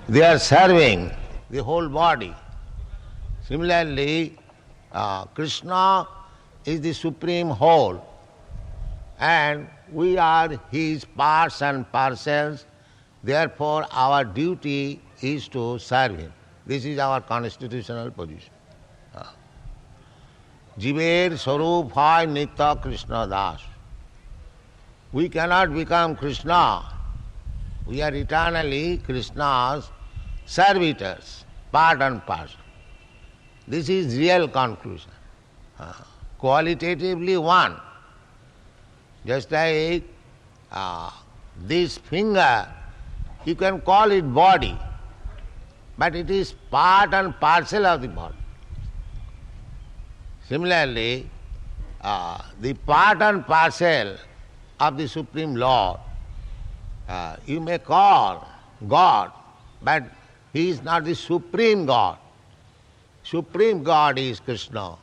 they are serving the whole body. Similarly, Krishna is the supreme whole, and we are his parts and parcels. Therefore, our duty is to serve him. This is our constitutional position. Jiver Sarup Hai Nitya Krishna Das. We cannot become Krishna. We are eternally Krishna's servitors, part and parcel. This is real conclusion. Qualitatively one. Just like this finger, you can call it body, but it is part and parcel of the body. Similarly, the part and parcel of the Supreme Lord, you may call God, but he is not the Supreme God. Supreme God is Krishna.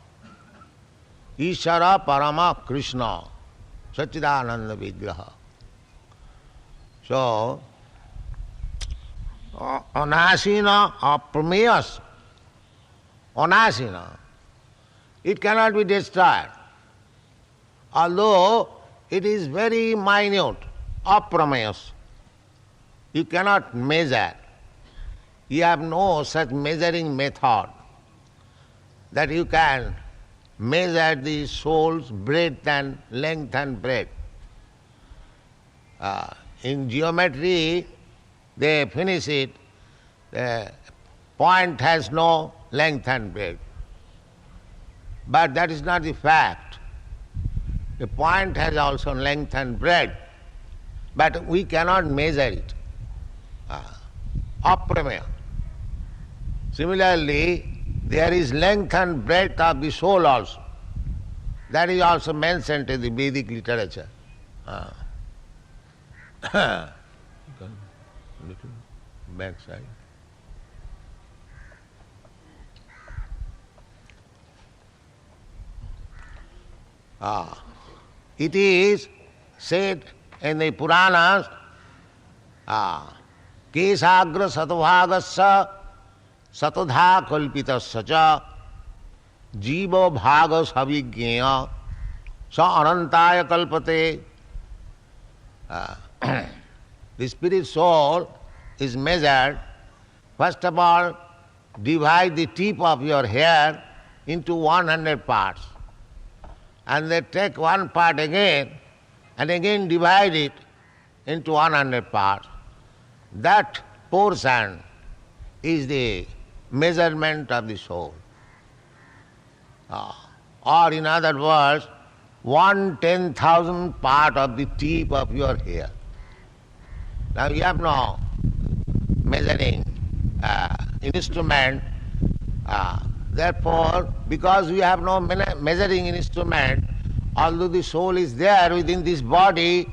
Ishara Parama Krishna, Satchidananda Vigraha. So, Anasina Aprameyas, Anasina, it cannot be destroyed. Although it is very minute, Aprameyas, you cannot measure. You have no such measuring method that you can measure the soul's breadth and length and breadth. In geometry, they finish it, the point has no length and breadth. But that is not the fact. The point has also length and breadth, but we cannot measure it. Aprameya. Similarly, there is length and breadth of the soul also. That is also mentioned in the Vedic literature. Little backside. It is said in the Puranas, Kesagra Satobhagasya Satodha Kalpitasya cha Jiva Bhagas Havigneya Sa Anantaya Kalpate. The spirit soul is measured. First of all, divide the tip of your hair into 100 parts. And then take one part again and again divide it into 100 parts. That portion is the measurement of the soul. Or in other words, 1/10,000 part of the tip of your hair. Now you have no measuring instrument. Therefore, because we have no measuring instrument, although the soul is there within this body,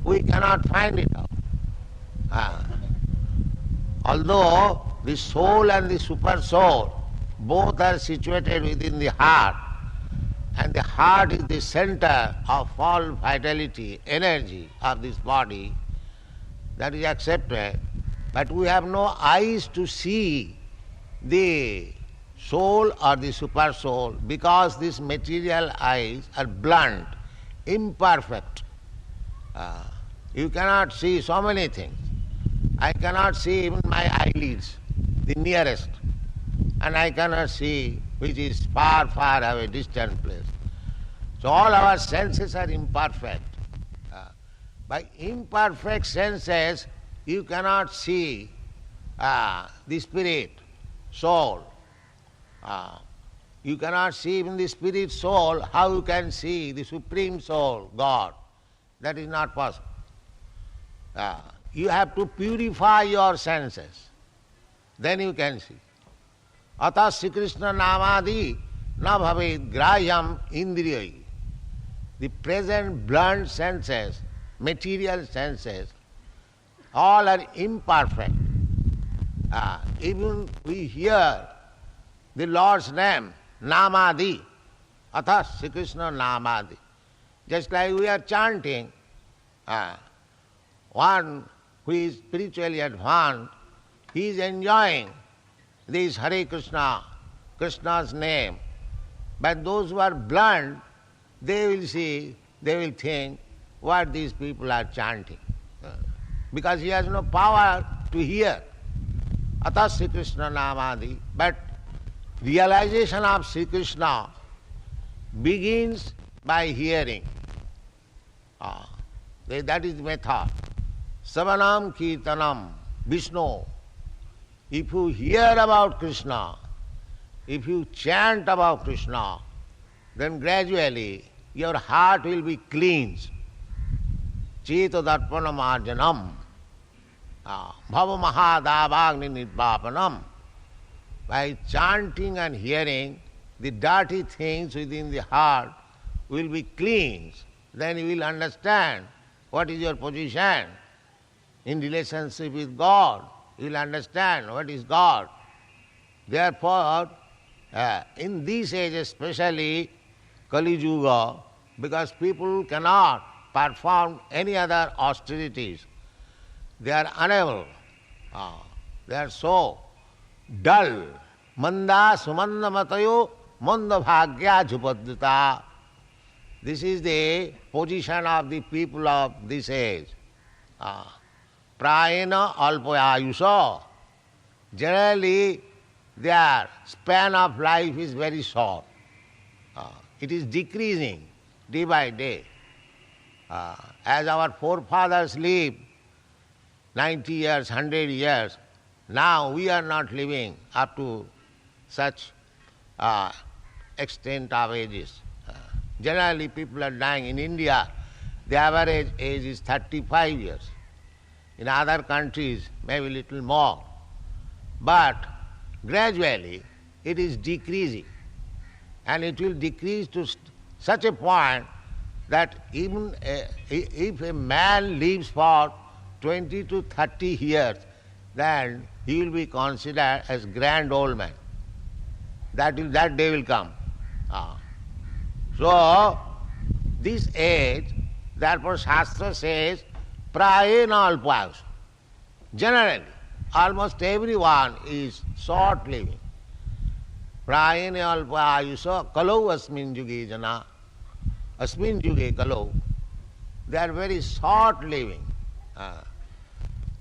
we cannot find it out. Although the soul and the super soul both are situated within the heart, and the heart is the center of all vitality, energy of this body, that is accepted, but we have no eyes to see the soul or the super soul because these material eyes are blunt, imperfect. You cannot see so many things. I cannot see even my eyelids, the nearest, and I cannot see which is far, far away, distant place. So all our senses are imperfect. By imperfect senses, you cannot see the spirit, soul. You cannot see even the spirit soul. How you can see the supreme soul, God? That is not possible. You have to purify your senses. Then you can see. Atas Sri Krishna namadi na bhavet grahyam indriyai. The present blunt senses, material senses, all are imperfect. Even we hear the Lord's name, Namadi, Athas Sri Krishna Namadi. Just like we are chanting, one who is spiritually advanced he is enjoying this Hare Krishna, Krishna's name. But those who are blunt, they will see, they will think what these people are chanting. Because he has no power to hear. Atha Sri Krishna Namadi. But realization of Sri Krishna begins by hearing. That is the method. Savanam Kirtanam Vishnu. If you hear about Krishna, if you chant about Krishna, then gradually your heart will be cleansed. Cheta darpana marjanam. Bhava mahadavagni nirvapanam. By chanting and hearing, the dirty things within the heart will be cleansed. Then you will understand what is your position in relationship with God. You will understand what is God. Therefore, in this age especially, Kali Yuga, because people cannot perform any other austerities, they are unable. They are so dull. Manda sumanda matayo manda bhagya jupadita. This is the position of the people of this age. Prayena alpayayusha. Generally, their span of life is very short. It is decreasing day by day. As our forefathers lived 90 years, 100 years, now we are not living up to such extent of ages. Generally, people are dying. In India, the average age is 35 years. In other countries, maybe little more. But gradually, it is decreasing. And it will decrease to such a point that even if a man lives for 20 to 30 years, then he will be considered as grand old man. That day will come. So, this age, therefore Shastra says, prayena alpayus. Generally, almost everyone is short living. Prayena alpayusa kalau asmin yuge jana. Asmin yuge kalau. They are very short living.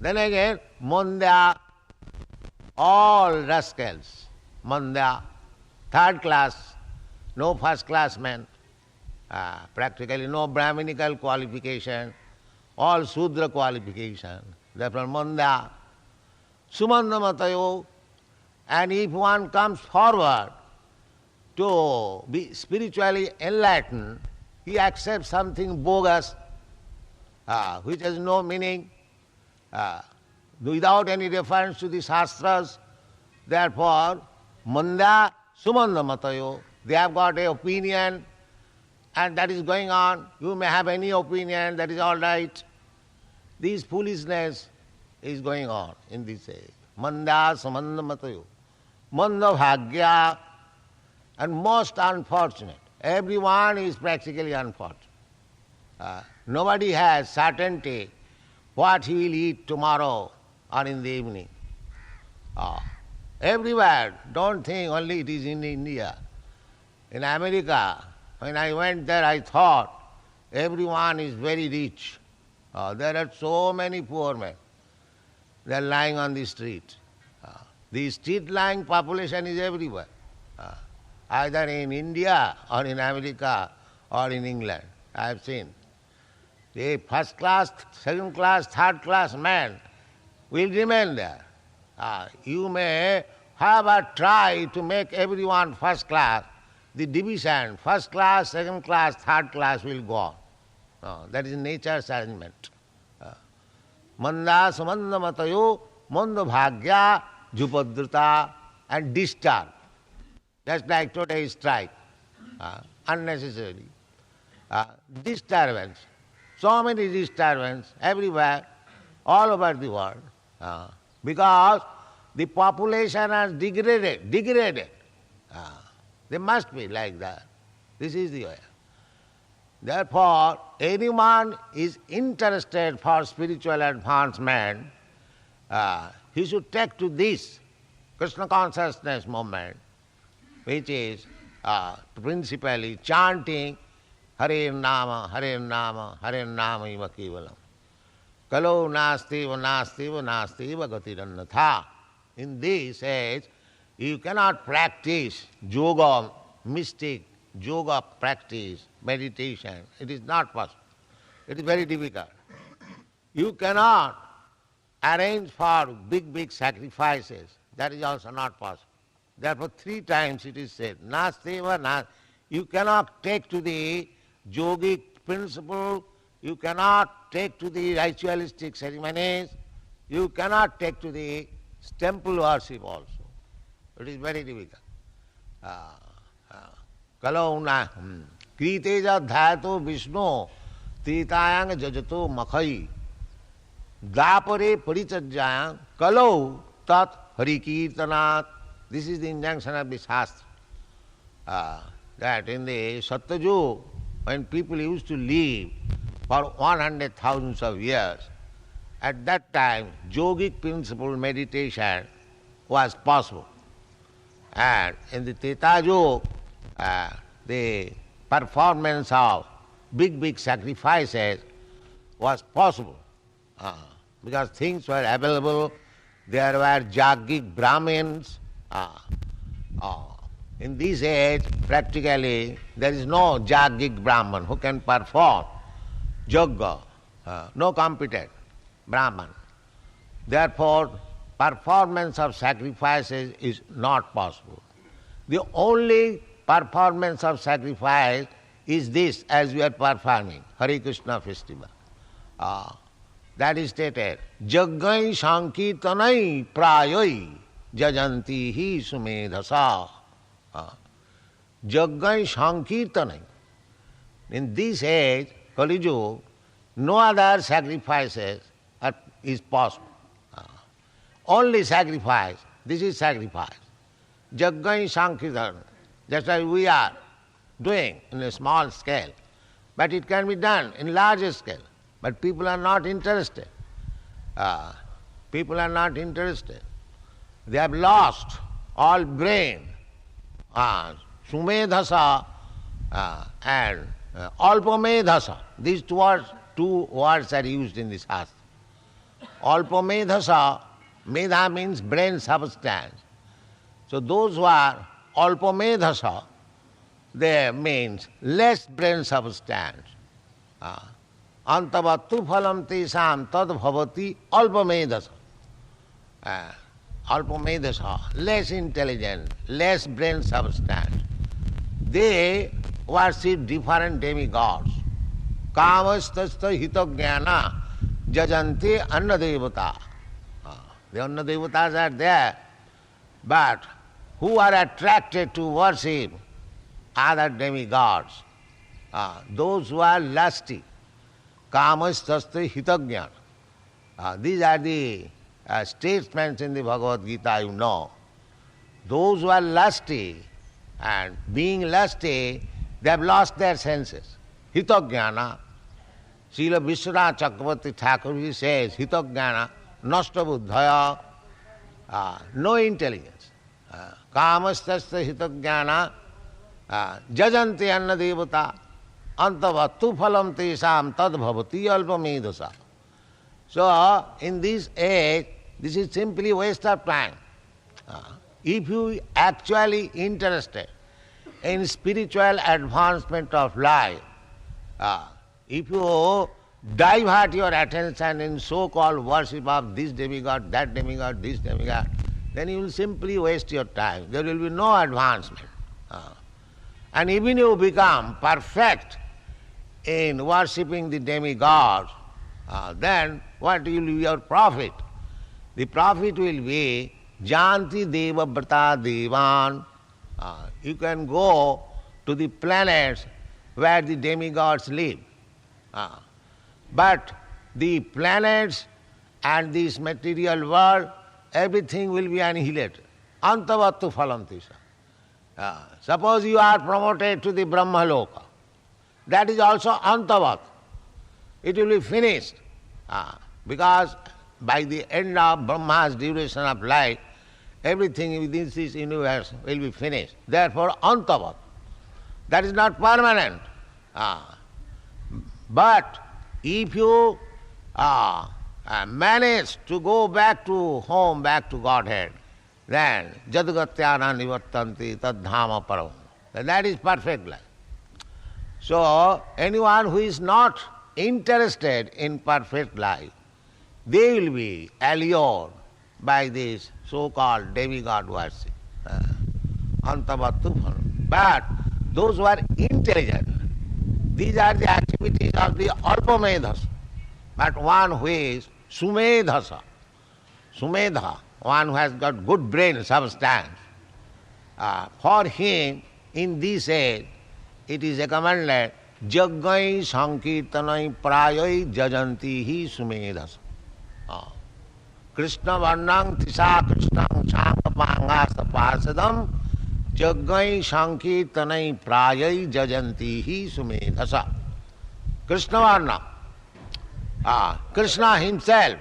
Then again, Mondya, all rascals. Mondya, third class, no first class men, practically no Brahminical qualification, all Sudra qualification. Therefore, Mondya, Sumanda Matayo, and if one comes forward to be spiritually enlightened, he accepts something bogus, which has no meaning, without any reference to the Shastras. Therefore, Manda Sumanda Matayo, they have got an opinion, and that is going on. You may have any opinion, that is all right. This foolishness is going on in this age. Manda Sumanda Matayo. Manda Bhagya, and most unfortunate. Everyone is practically unfortunate. Nobody has certainty what he will eat tomorrow or in the evening. Everywhere, don't think only it is in India. In America, when I went there, I thought everyone is very rich. There are so many poor men. They are lying on the street. The street-lying population is everywhere, either in India or in America or in England. I have seen. The first class, second class, third class man will remain there. You may have a try to make everyone first class. The division, first class, second class, third class will go on. That is nature's arrangement. Manda sumanda matayo, manda bhagya, jupadruta, and disturb. Just like today's strike, unnecessarily. Disturbance. So many disturbance everywhere, all over the world, because the population has degraded. They must be like that. This is the way. Therefore, anyone is interested for spiritual advancement, he should take to this Krishna consciousness movement, which is principally chanting Hare Nama, Hare Nama, Hare Nama iva kevalam. Kalo nastiva, nastiva, nastiva gatirannatha. In this age, you cannot practice yoga, mystic, yoga practice, meditation. It is not possible. It is very difficult. You cannot arrange for big sacrifices. That is also not possible. Therefore, 3 times it is said, nastiva, you cannot take to the yogic principle, you cannot take to the ritualistic ceremonies, you cannot take to the temple worship also. It is very difficult. Kalauna kriteja dhyato Vishnu tritayang jajato makhai dapare parichajayang kalau tat harikirtanat. This is the injunction of the Shastra. That in the Satyajug, when people used to live for 100,000 of years, at that time yogic principle meditation was possible. And in the Treta Yuga, the performance of big sacrifices was possible. Because things were available, there were Jagic Brahmins. In this age, practically, there is no Jagic Brahman who can perform yoga, no competent Brahman. Therefore, performance of sacrifices is not possible. The only performance of sacrifice is this, as we are performing, Hare Krishna festival. That is stated, Jaggai Sankirtanai Prayai Jajanti hi Sumedhasa. Jaggai Sankirtanai. In this age, Kali Yuga, no other sacrifices is possible. Only sacrifice. This is sacrifice. Jaggai Sankirtan. Just like we are doing in a small scale. But it can be done in larger scale. But people are not interested. People are not interested. They have lost all brain. Sumedhasa and Alpamedhasa. These two words are used in this Shastra. Alpamedhasa, medha means brain substance. So those who are Alpamedhasa, they means less brain substance. Antavattu phalam tesam tad bhavati alpamedhasa. Alpamedhasa, less intelligent, less brain substance. They worship different demigods. Kamastasta hitagyana jajante annadevata. The annadevatas are there, but who are attracted to worship other demigods? Those who are lusty. Kamastasta hitagyana. These are the statements in the Bhagavad Gita, you know. Those who are lusty, and being lusty, they have lost their senses. Hitagyana. Srila Vishwanath Chakravarti Thakur, he says, Hitagyana, nasta buddhaya, no intelligence. Kamastasya hitagyana, jajanti anna devata, antavattu phalam tesam tad bhavati alpamedhasa. So, in this age, this is simply waste of time. If you actually interested in spiritual advancement of life, if you divert your attention in so-called worship of this demigod, that demigod, this demigod, then you will simply waste your time. There will be no advancement. And even you become perfect in worshipping the demigods, then what will be your profit? The profit will be Janti Deva Brata Devan. You can go to the planets where the demigods live. But the planets and this material world, everything will be annihilated. Antavattu phalam tisa. Suppose you are promoted to the Brahma Loka. That is also antavat. It will be finished. Because by the end of Brahma's duration of life, everything within this universe will be finished. Therefore, antavat. That is not permanent. But if you manage to go back to home, back to Godhead, then jadagatyana nivattanti tadhama param. That is perfect life. So, anyone who is not interested in perfect life, they will be allured by this so-called demigod worship. Antavattu. But those who are intelligent, these are the activities of the alpamedhas. But one who is sumedhasa, sumedha, one who has got good brain substance, for him in this age it is recommended Jaggai Sankirtanai Prayai Jajanti hi Sumedhasa. Krishna Varnang Tisa Krishnang Shankapangasa Parsadam Jaggai Sankirtanai Prayai Jajanti hi Sumedhasa. Krishna Varna, Krishna himself,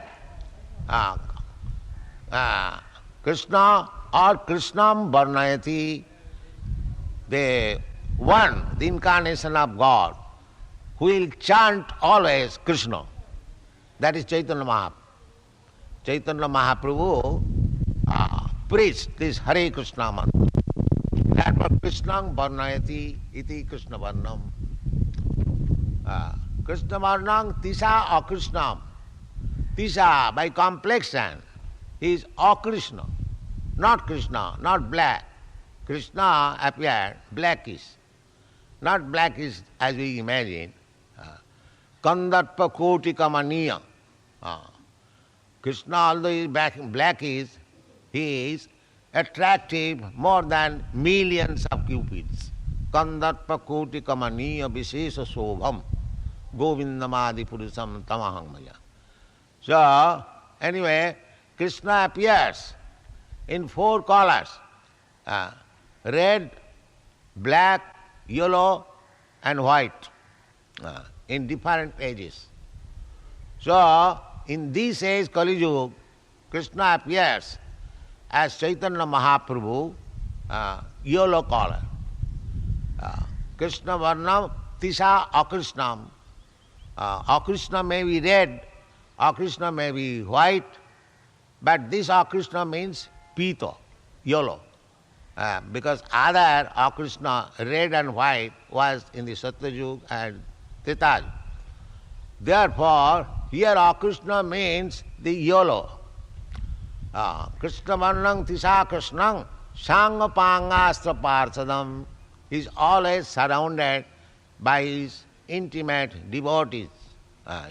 Krishna or Krishnam Varnayati, the one, the incarnation of God, who will chant always Krishna. That is Chaitanya Mahaprabhu. Chaitanya Mahaprabhu preached this Hare Krishna mantra. Therefore, Krishnam Varnayati iti Krishna Varnam. Krishna Varnam Tisa Akrishnam. Tisa, by complexion, is Akrishna, not Krishna, not black. Krishna appeared blackish. Not blackish as we imagine. Kandarpa Kotika Maniya. Krishna, although he is blackish, he is attractive more than millions of cupids. Kandarpa Kotika Maniya Vishesha Sobham Govindamadi Purusam Tamahang Maya. So, anyway, Krishna appears in 4 colors. Red, black, yellow and white in different ages. So, in this age, Kali Yuga, Krishna appears as Chaitanya Mahaprabhu, yellow color. Krishna Varnam Tisa Akrishnam. Akrishna may be red, Akrishna may be white, but this Akrishna means Pito, yellow. Because other Akrishna, red and white, was in the Satyayuga and Treta Yuga. Therefore, here Akrishna means the yellow. Krishna Varnam Tisa Krishnam Sangapangastra Parsadam is always surrounded by his intimate devotees.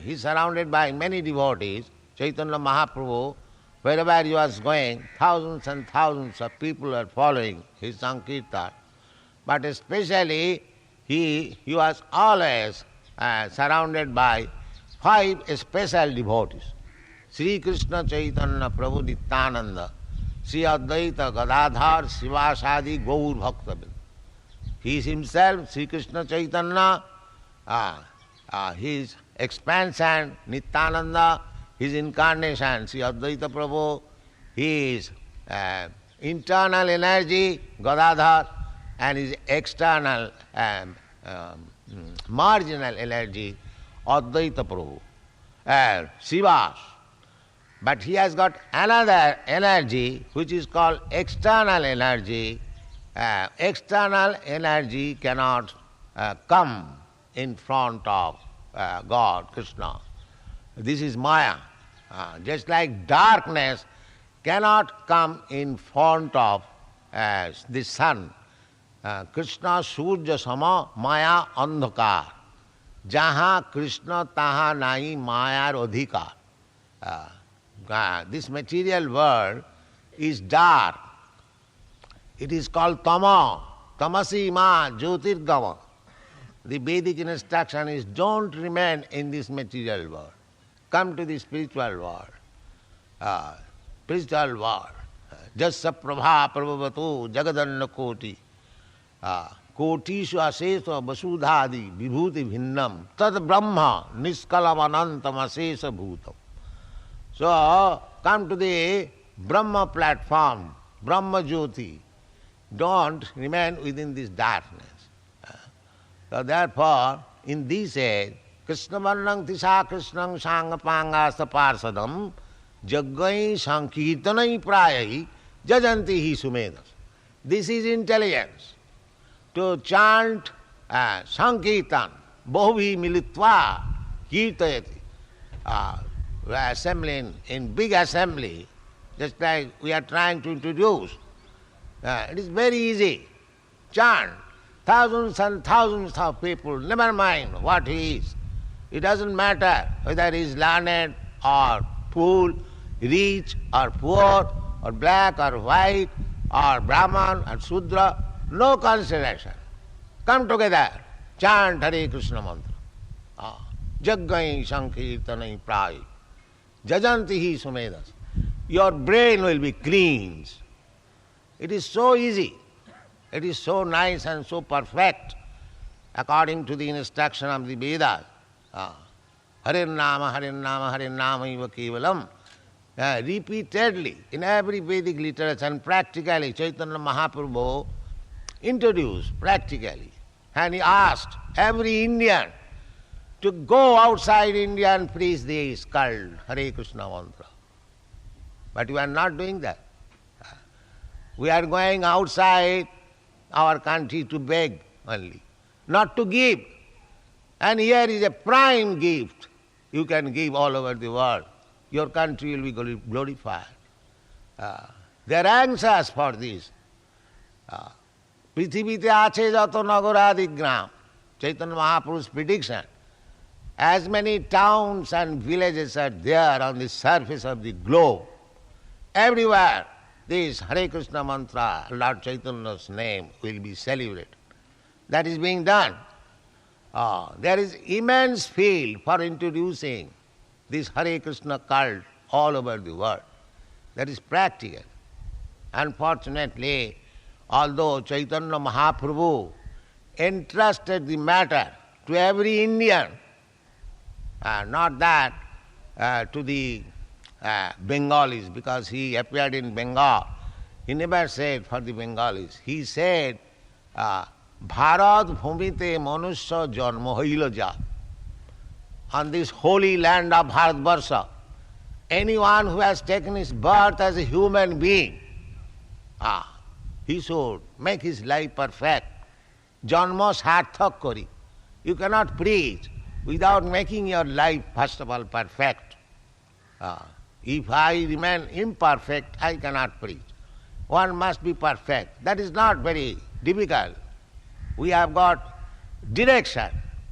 He is surrounded by many devotees. Chaitanya Mahaprabhu, wherever he was going, thousands and thousands of people are following his Sankirtan. But especially, he was always surrounded by 5 special devotees. Sri Krishna Chaitanya Prabhu Nityananda, Sri Advaita Gadadhar Sivasadi Gaur Bhaktabil. He is himself, Sri Krishna Chaitanya, his expansion, Nityananda, his incarnation, Sri Advaita Prabhu, his internal energy, Gadadhar, and his external marginal energy, Advaita Prabhu, Sivas. But he has got another energy which is called external energy. External energy cannot come in front of God, Krishna. This is Maya. Just like darkness cannot come in front of the sun. Krishna Surya Sama Maya Andhakar. Jaha Krishna taha nahi Mayar Adhikar. This material world is dark. It is called Tama. Tamasi ma Jyotirgama. The Vedic instruction is don't remain in this material world. Come to the spiritual world. Spiritual world. Jassa prabha prabhavatu jagadanna koti. Kotishu asesa vasudhadi vibhuti bhinnam tad brahma niskalam anantam asesa bhutam. So, come to the Brahma platform, Brahma Jyoti. Don't remain within this darkness. So therefore, in this age, Krishna Varnang Tisha Krishnang Sangapangasta Parsadam Jaggai Sankirtanai Prayai Jajanti Hi Sumedas. This is intelligence. To chant Sankirtan, Bahuvi Militva Kirtayati. We are assembling in big assembly, just like we are trying to introduce. It is very easy. Chant. Thousands and thousands of people, never mind what he is. It doesn't matter whether he is learned or fool, rich or poor, or black or white, or Brahman or Sudra, no consideration. Come together, chant Hare Krishna mantra. Jaggai Sankirtanai Prai. Jajanti Hi Sumedas. Your brain will be cleansed. It is so easy. It is so nice and so perfect according to the instruction of the Vedas. Hare Nama, Hare Nama, Hare Nama Iva Kevalam. Repeatedly in every Vedic literature and practically Chaitanya Mahaprabhu introduced practically. And he asked every Indian to go outside India and preach this called Hare Krishna mantra. But we are not doing that. We are going outside our country to beg only, not to give. And here is a prime gift you can give all over the world. Your country will be glorified. They are anxious for this. Prithivite ache jato nagoradi gram. Chaitanya Mahaprabhu's prediction. As many towns and villages are there on the surface of the globe, everywhere this Hare Krishna mantra, Lord Chaitanya's name, will be celebrated. That is being done. There is immense field for introducing this Hare Krishna cult all over the world. That is practical. Unfortunately, although Chaitanya Mahaprabhu entrusted the matter to every Indian, not that to the Bengalis, because he appeared in Bengal. He never said for the Bengalis. He said, Bharat bhumite manusya janma hoila ja. On this holy land of Bharatvarsha, anyone who has taken his birth as a human being, he should make his life perfect. Janma sarthak kori. You cannot preach without making your life, first of all, perfect. If I remain imperfect, I cannot preach. One must be perfect. That is not very difficult. We have got direction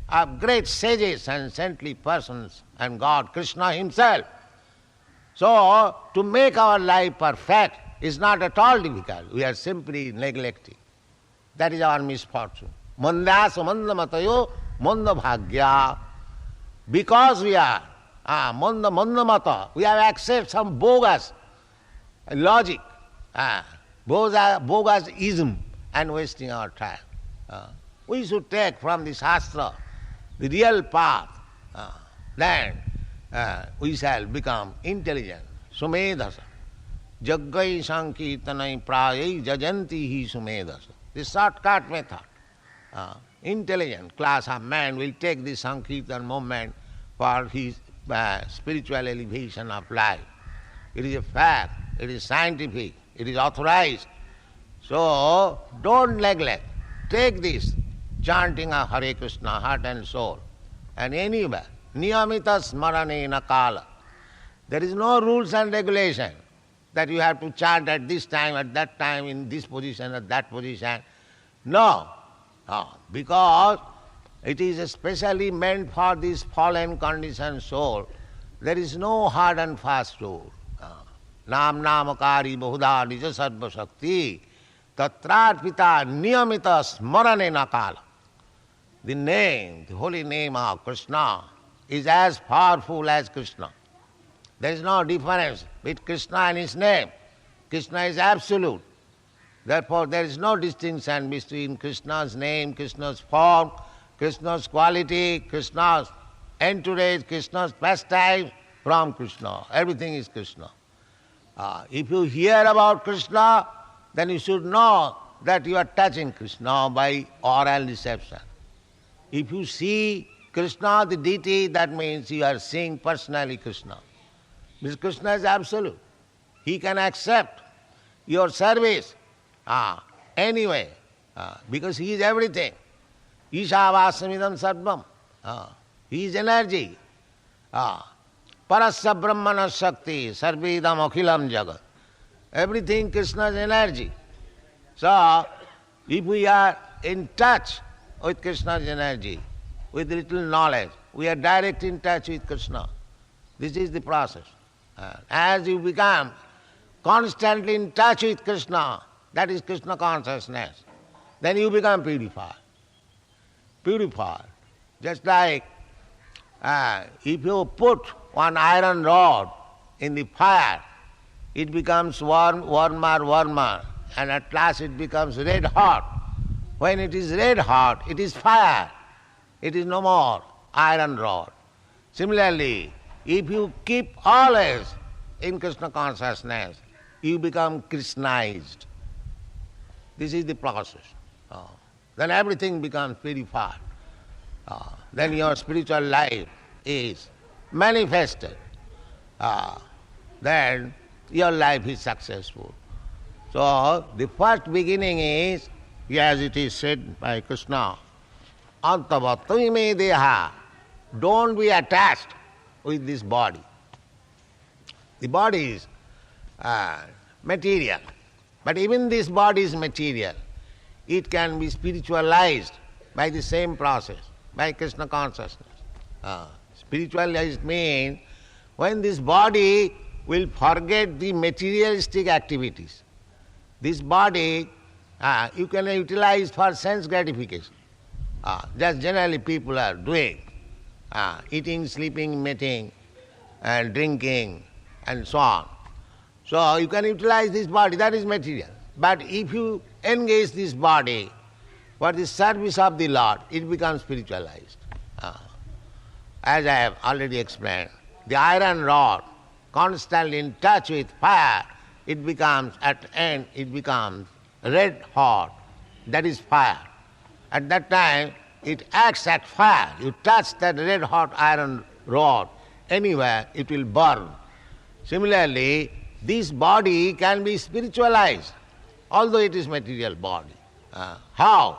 of great sages and saintly persons and God, Krishna himself. So, to make our life perfect is not at all difficult. We are simply neglecting. That is our misfortune. Mandasa manda matayo manda bhagya. Because we are manda mata, we have accepted some bogus logic, bogus ism, and wasting our time. We should take from the Shastra the real path, then we shall become intelligent. Sumedasa. Jaggai sankirtanai prayai jajanti hi sumedasa. This shortcut method. Intelligent class of man will take this sankirtan movement for his spiritual elevation of life. It is a fact, it is scientific, it is authorized. So, don't neglect. Take this chanting of Hare Krishna, heart and soul, and anywhere. Niyamita smaranena kala. There is no rules and regulation that you have to chant at this time, at that time, in this position, at that position. No. Because it is especially meant for this fallen conditioned soul. There is no hard and fast rule. Nam namakari bahuda nija sarva shakti tatrarpita niyamita smaranena kala. The name, the holy name of Krishna is as powerful as Krishna. There is no difference between Krishna and his name. Krishna is absolute. Therefore, there is no distinction between Krishna's name, Krishna's form, Krishna's quality, Krishna's entourage, Krishna's pastime. from Krishna. Everything is Krishna. If you hear about Krishna, then you should know that you are touching Krishna by oral reception. If you see Krishna, the deity, that means you are seeing personally Krishna. Because Krishna is absolute. He can accept your service anyway, because he is everything. Ishavāsamidam sarvam. He is energy. Parasya brahmana shakti, sarvedam akhilam jagat. Everything Krishna's energy. So, if we are in touch with Krishna's energy, with little knowledge, we are direct in touch with Krishna. This is the process. As you become constantly in touch with Krishna, that is Krishna consciousness, then you become purified. Purified. Just like if you put one iron rod in the fire, it becomes warmer, and at last it becomes red hot. When it is red hot, it is fire. It is no more iron rod. Similarly, if you keep always in Krishna consciousness, you become Krishnaized. This is the process. Then everything becomes purified. Then your spiritual life is manifested. Then your life is successful. So, the first beginning is, as it is said by Krishna, Antavatami me deha. Don't be attached with this body. The body is material. But even this body is material. It can be spiritualized by the same process, by Krishna consciousness. Spiritualized means when this body will forget the materialistic activities. This body you can utilize for sense gratification. Just generally people are doing. Eating, sleeping, mating, and drinking, and so on. So you can utilize this body, that is material. But if you engage this body for the service of the Lord, it becomes spiritualized. As I have already explained, the iron rod, constantly in touch with fire, it becomes, at the end, it becomes red hot. That is fire. At that time, it acts as fire. You touch that red hot iron rod, anywhere it will burn. Similarly, this body can be spiritualized, although it is material body. How?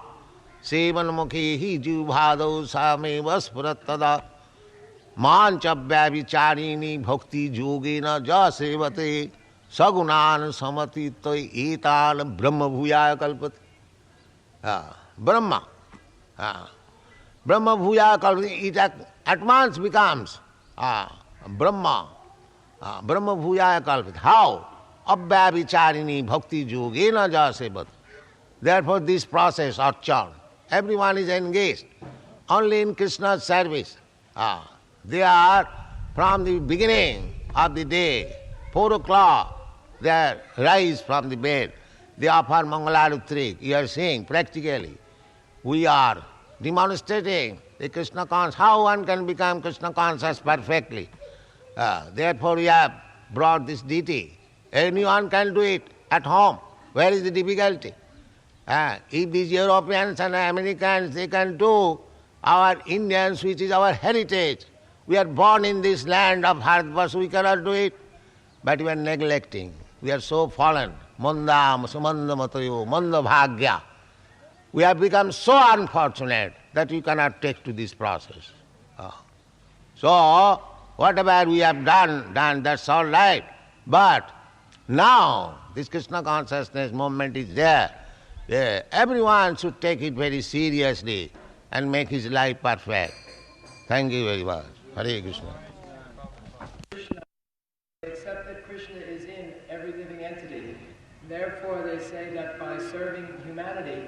Sevanmukhi hi jivhadau same vaspurattada manchavyabhicharini bhakti yogena ja sevate sagunan samatitoi etan brahma bhuyaya kalpati. Brahma. Brahma bhuyaya kalpati. It at once becomes Brahma. Brahma bhuyaya kalpati. How? Abhyabhicharini bhakti yogena ja sevate. Therefore this process or chant, everyone is engaged only in Krishna's service. They are from the beginning of the day, 4 o'clock, they rise from the bed. They offer Mangalarutrik. You are seeing practically. We are demonstrating the Krishna consciousness, how one can become Krishna conscious perfectly. Therefore we have brought this deity. Anyone can do it at home. Where is the difficulty? If these Europeans and Americans, they can do, our Indians, which is our heritage, we are born in this land of Bharatvarsh, we cannot do it. But we are neglecting. We are so fallen. Mandam, sumanda matayo, manda bhagya. We have become so unfortunate that we cannot take to this process. So, whatever we have done, that's all right. But now, this Krishna consciousness movement is there. Everyone should take it very seriously and make his life perfect. Thank you very much. Hare Krishna. They accept that Krishna is in every living entity. Therefore, they say that by serving humanity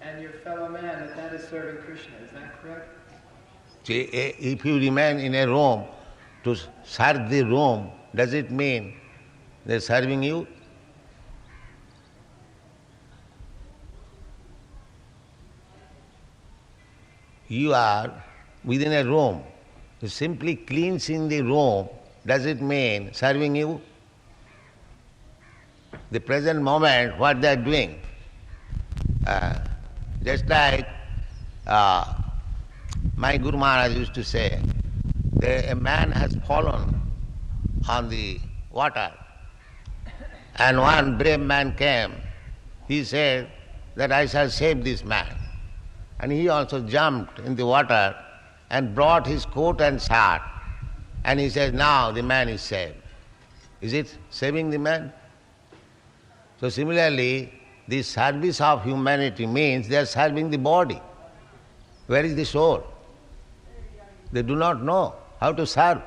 and your fellow man, that is serving Krishna. Is that correct? See, if you remain in a room to serve the room, does it mean they're serving you? You are within a room. Simply cleansing the room does it mean serving you? The present moment, what they are doing. Just like my Guru Maharaj used to say, a man has fallen on the water, and one brave man came. He said that I shall save this man. And he also jumped in the water and brought his coat and shirt. And he said, now the man is saved. Is it saving the man? So similarly, the service of humanity means they are serving the body. Where is the soul? They do not know how to serve.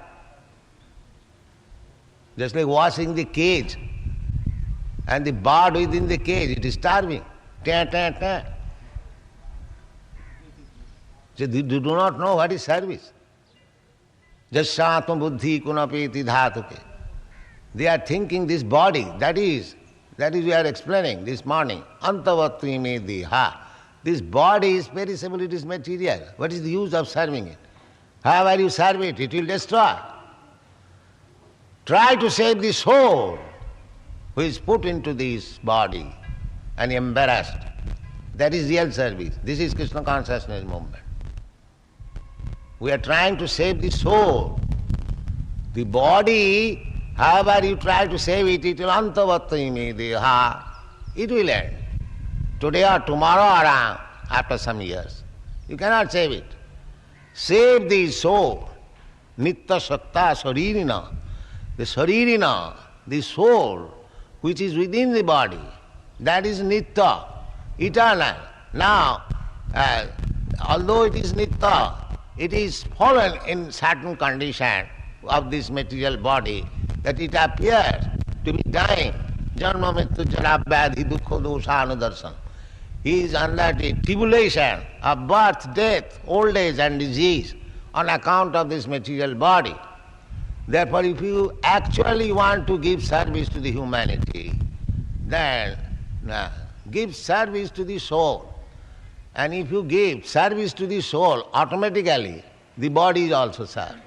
Just like washing the cage, and the bird within the cage, it is starving. Ta, ta, ta. So they do not know what is service. Jasyatma buddhi kunapeti dhatuke. They are thinking this body, that is we are explaining this morning. Antavatri me diha. This body is perishable, it is material. What is the use of serving it? However you serve it, it will destroy. Try to save the soul who is put into this body and embarrassed. That is real service. This is Krishna consciousness movement. We are trying to save the soul. The body, however you try to save it, it will antavatimi deha. It will end. Today or tomorrow or after some years. You cannot save it. Save the soul. Nitta sakta saririna. The saririna, the soul, which is within the body, that is nitta, eternal. Now, although it is nitta, it is fallen in certain condition of this material body, that it appears to be dying. Janma mrityu jara vyadhi dukkha dosha anudarsana. He is under the tribulation of birth, death, old age and disease on account of this material body. Therefore, if you actually want to give service to the humanity, then give service to the soul. And if you give service to the soul, automatically the body is also served.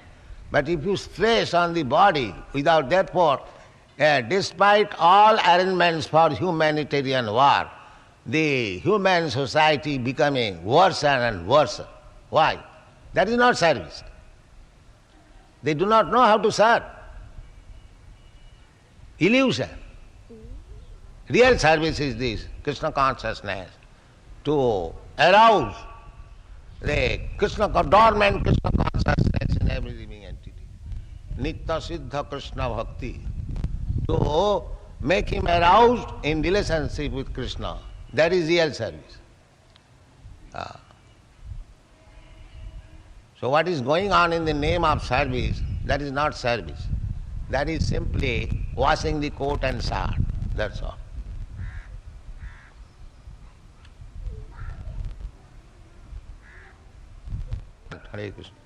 But if you stress on the body, without therefore, despite all arrangements for humanitarian war, the human society becoming worse and worse. Why? That is not service. They do not know how to serve. Illusion. Real service is this, Krishna consciousness, to arouse the dormant Krishna consciousness in every living entity. Nitya Siddha Krishna Bhakti. To make him aroused in relationship with Krishna. That is real service. So what is going on in the name of service, that is not service. That is simply washing the coat and shirt. That's all. Hare Krishna.